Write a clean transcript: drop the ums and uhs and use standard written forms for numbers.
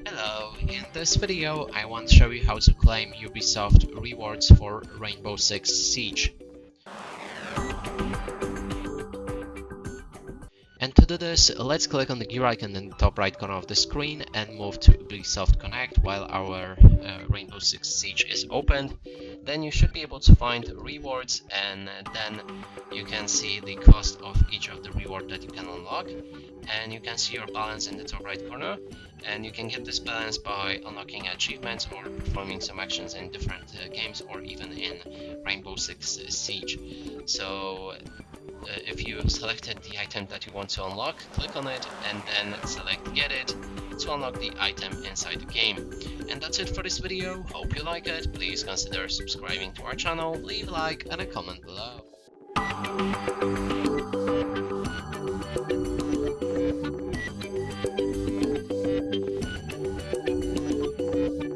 Hello, in this video I want to show you how to claim Ubisoft Rewards for Rainbow Six Siege. And to do this, let's click on the gear icon in the top right corner of the screen and move to Ubisoft Connect while our Rainbow Six Siege is opened. Then you should be able to find rewards, and then you can see the cost of each of the reward that you can unlock. And you can see your balance in the top right corner, and you can get this balance by unlocking achievements or performing some actions in different games or even in Rainbow Six Siege. So if you selected the item that you want to unlock, click on it and then select get it to unlock the item inside the game. And that's it for this video. Hope you like it. Please consider subscribing to our channel, leave a like and a comment below.